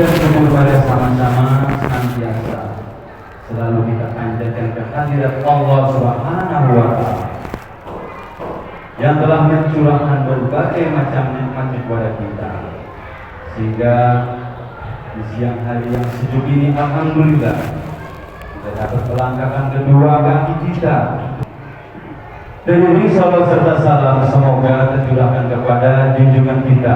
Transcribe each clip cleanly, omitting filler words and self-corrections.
dan kepada sama-sama senantiasa selalu kita panjatkan kehadirat Allah Subhanahu wa Ta'ala yang telah mencurahkan berbagai macam nikmat kepada kita, sehingga di siang hari yang sejuk ini alhamdulillah kita dapat melangkahkan kedua kaki kita. Dan ini salawat serta salam semoga tercurahkan kepada junjungan kita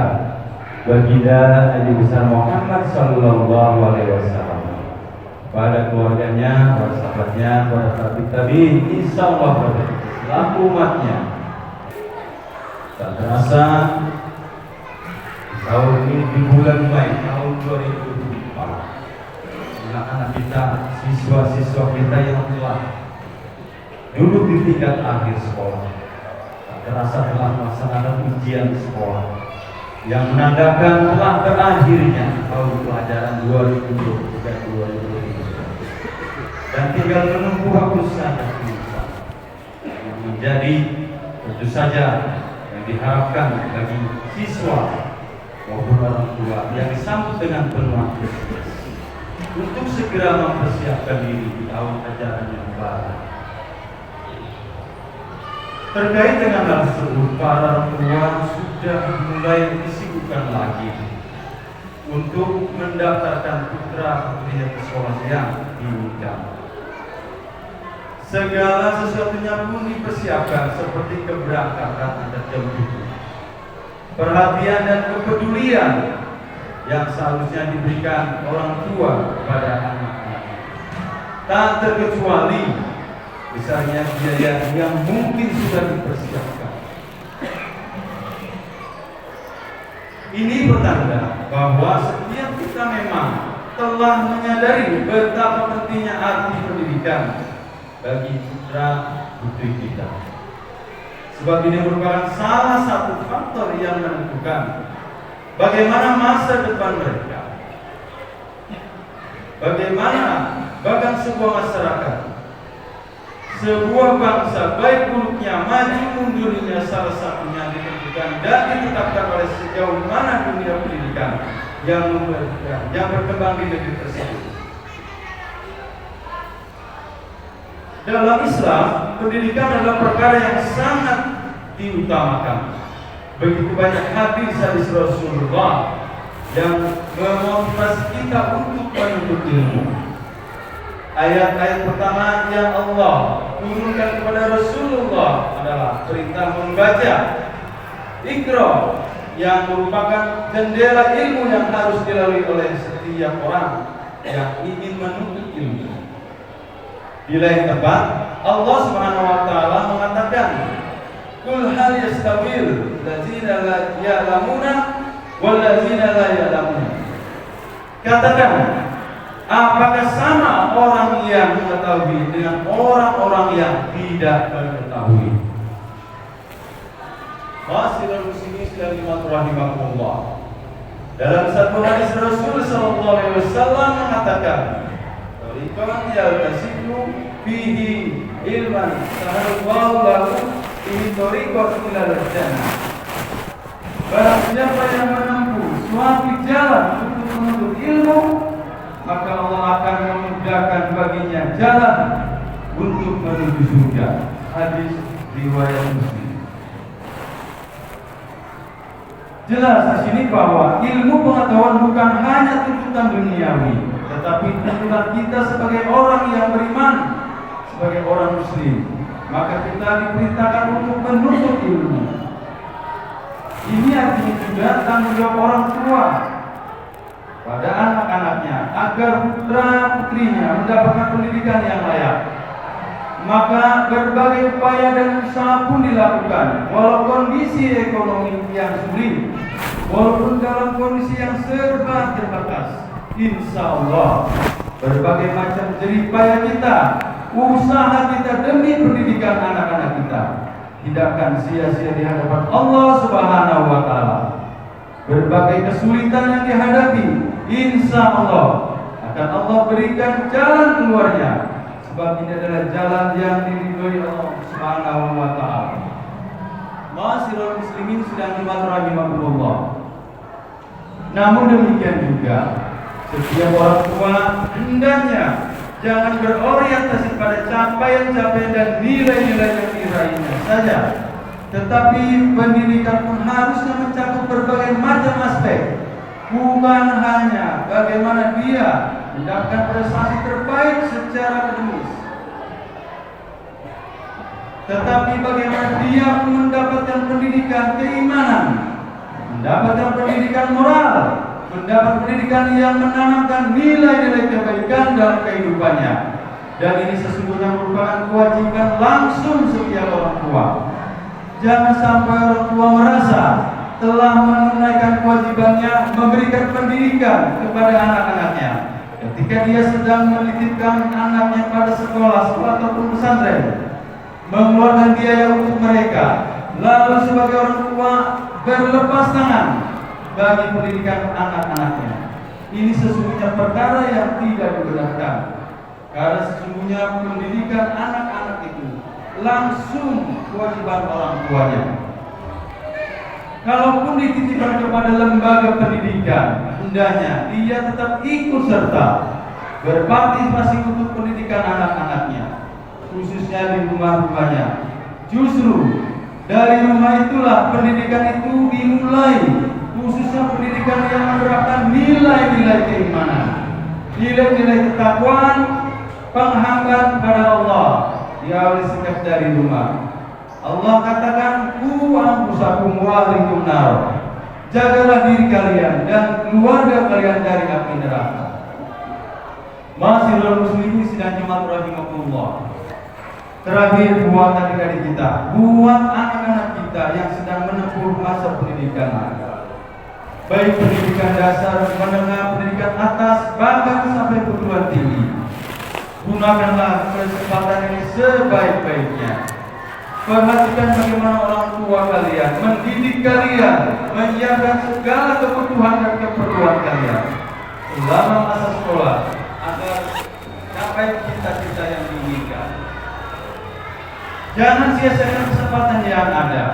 baginda Nabi besar Muhammad sallallahu alaihi wasallam, pada keluarganya, para sahabatnya, para tabi'in, insyaallah pada selaku umatnya. Tak terasa tahun ini di bulan Mei tahun 2024, anak-anak kita, siswa-siswa kita yang telah duduk di tingkat akhir sekolah, tak terasa telah melaksanakan ujian sekolah yang menandakan telah berakhirnya tahun pelajaran 2023-2024, dan tinggal menunggu waktu saja yang menjadi tentu saja yang diharapkan bagi siswa maupun orang tua yang disambut dengan penuh antusias untuk segera mempersiapkan diri di tahun ajaran yang baru. Terkait dengan hal tersebut, para tua sudah mulai disibukkan lagi untuk mendaftarkan putra putrinya ke sekolah yang diinginkan. Segala sesuatunya pun dipersiapkan seperti keberangkatan dan jemput, perhatian dan kepedulian yang seharusnya diberikan orang tua kepada anak-anak. Tak terkecuali besarnya biaya yang mungkin sudah dipersiapkan. Ini pertanda bahwa setiap kita memang telah menyadari betapa pentingnya arti pendidikan bagi putra putri kita, sebab ini merupakan salah satu faktor yang menentukan bagaimana masa depan mereka, bagaimana bahkan sebuah masyarakat, sebuah bangsa baik buruknya, maju mundurnya, salah satunya ditentukan dan ditetapkan oleh sejauh mana dunia pendidikan yang berkembang di negeri tersebut. Dalam Islam, pendidikan adalah perkara yang sangat diutamakan. Begitu banyak hadis Rasulullah yang memotivasi kita untuk menuntut ilmu. Ayat-ayat pertama yang Allah turunkan kepada Rasulullah adalah perintah membaca, Iqra, yang merupakan jendela ilmu yang harus dilalui oleh setiap orang yang ingin menuntut ilmu. Di lain tempat, Allah Subhanahu wa Ta'ala mengatakan, "Qul hal yastawil ladzina la ya'lamuna wal ladzina la ya'lamun." Katakan, apakah sama orang yang mengetahui dengan orang-orang yang tidak mengetahui? Masyiral muslimin sekalian rahimakumullah. Dalam satu hadis Rasul sallallahu alaihi wasallam mengatakan, "Tariqan yaltasiku fihi ilman sahalallahu lahu fihi tariqan ilal jannah." Barang siapa yang menempuh suatu jalan untuk menuntut ilmu, maka Allah akan memudahkan baginya jalan untuk menuju surga. Hadis riwayat Muslim. Jelas di sini bahwa ilmu pengetahuan bukan hanya tuntutan duniawi, tetapi tuntutan kita sebagai orang yang beriman, sebagai orang muslim. Maka kita diperintahkan untuk menuntut ilmu. Ini artinya juga tanggung jawab orang tua pada anak-anaknya agar putra putrinya mendapatkan pendidikan yang layak. Maka berbagai upaya dan usaha pun dilakukan, walau kondisi ekonomi yang sulit, walaupun dalam kondisi yang serba terbatas. Insya Allah berbagai macam jerih payah kita, usaha kita demi pendidikan anak-anak kita tidak akan sia-sia di hadapan Allah Subhanahu wa Ta'ala. Berbagai kesulitan yang dihadapi, insya Allah akan Allah berikan jalan keluarnya, sebab ini adalah jalan yang diridhoi Allah Subhanahu wa Ta'ala. Masyiral muslimin sedang rahimahullah. Namun demikian juga Setiap orang tua hendaknya jangan berorientasi pada capaian-capaian dan nilai-nilai yang diraihnya saja, tetapi pendidikan pun harusnya mencakup berbagai macam aspek, bukan hanya bagaimana dia mendapatkan prestasi terbaik secara akademis, tetapi bagaimana dia mendapatkan pendidikan keimanan, mendapatkan pendidikan moral, mendapat pendidikan yang menanamkan nilai-nilai kebaikan dalam kehidupannya. Dan ini sesungguhnya merupakan kewajiban langsung setiap orang tua. Jangan sampai orang tua merasa telah menunaikan kewajibannya memberikan pendidikan kepada anak-anaknya ketika dia sedang menitipkan anaknya pada sekolah ataupun pesantren, mengeluarkan biaya untuk mereka, lalu sebagai orang tua berlepas tangan bagi pendidikan anak-anaknya. Ini sesungguhnya perkara yang tidak dibenarkan, karena sesungguhnya pendidikan anak-anak itu langsung kewajiban orang tuanya. Kalaupun dititipkan kepada lembaga pendidikan, hendaknya dia tetap ikut serta berpartisipasi untuk pendidikan anak-anaknya, khususnya di rumah-rumahnya. Justru dari rumah itulah pendidikan itu dimulai, khususnya pendidikan yang menerapkan nilai-nilai keimanan, nilai-nilai ketakwaan, penghambaan kepada Allah, diawali sejak dari rumah. Allah katakan, "Qu anfusakum wa ahlikum nar." Jagalah diri kalian dan keluarga kalian dari api neraka. Ma'asyiral muslimin sidang jemaah rahimakumullah. Terakhir, buat adik-adik kita, buat anak-anak kita yang sedang menempuh masa pendidikan, baik pendidikan dasar, menengah, pendidikan atas, bahkan sampai perguruan tinggi. Gunakanlah kesempatan ini sebaik-baiknya. Perhatikan bagaimana orang tua kalian mendidik kalian, menyiapkan segala kebutuhan dan keperluan kalian selama masa sekolah agar capai cita-cita yang diinginkan. Jangan sia-siakan kesempatan yang ada.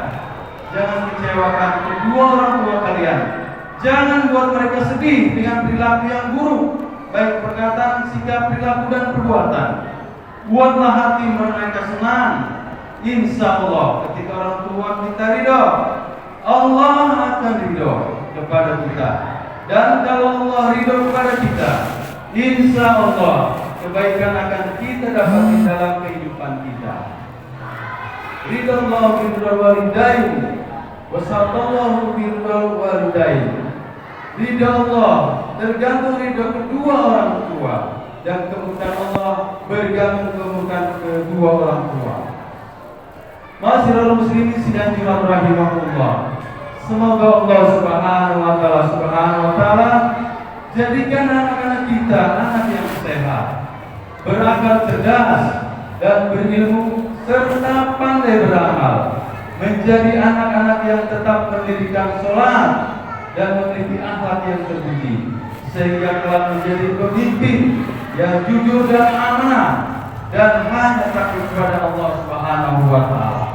Jangan kecewakan kedua orang tua kalian. Jangan buat mereka sedih dengan perilaku yang buruk, baik perkataan, sikap, perilaku, dan perbuatan. Buatlah hati mereka senang. Insya Allah ketika orang tua kita ridho, Allah akan ridho kepada kita. Dan kalau Allah ridho kepada kita, insya Allah kebaikan akan kita dapati dalam kehidupan kita. Ridho Allah ridho walidain, wasallallahu ridho walidain. Ridho Allah tergantung ridho kedua orang tua, dan kemurkaan Allah bergantung kemurkaan kedua orang tua. Ma'asyiral muslimin sidang jemaah rahimahullah. Semoga Allah Subhanahu wa taala jadikan anak-anak kita anak yang sehat, berakal cerdas dan berilmu serta pandai beramal, menjadi anak-anak yang tetap mendirikan sholat dan memiliki akhlak yang terpuji, sehingga kelak menjadi pemimpin yang jujur dan amanah dan hanya takut kepada Allah Subhanahu wa taala.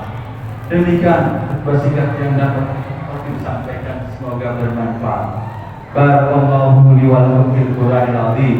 Demikian wasiat yang dapat kami sampaikan, semoga bermanfaat. Barakallahu li wa lakum fil Qur'anil azim.